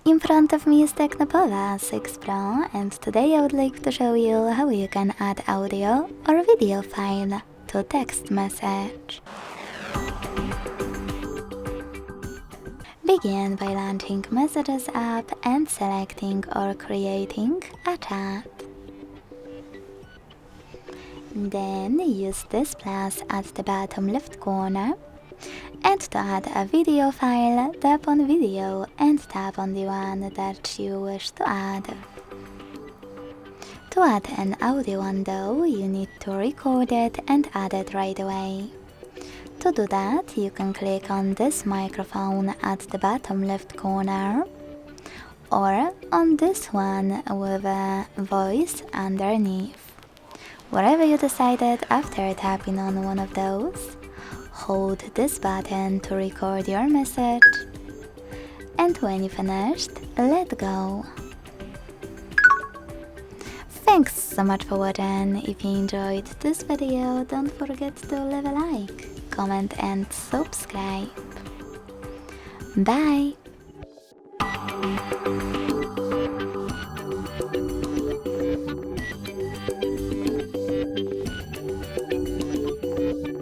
In front of me is TECNO Pova 6 Pro, and today I would like to show you how you can add audio or video file to text message. Begin by launching Messages app and selecting or creating a chat. Then use this plus at the bottom left corner, and to add a video file, tap on video and tap on the one that you wish to add. To add an audio one though, you need to record it and add it right away. To do that, you can click on this microphone at the bottom left corner, or on this one with a voice underneath. Wherever you decided after tapping on one of those, hold this button to record your message, and when you finished, let go. Thanks so much for watching. If you enjoyed this video, don't forget to leave a like, comment and subscribe. Bye!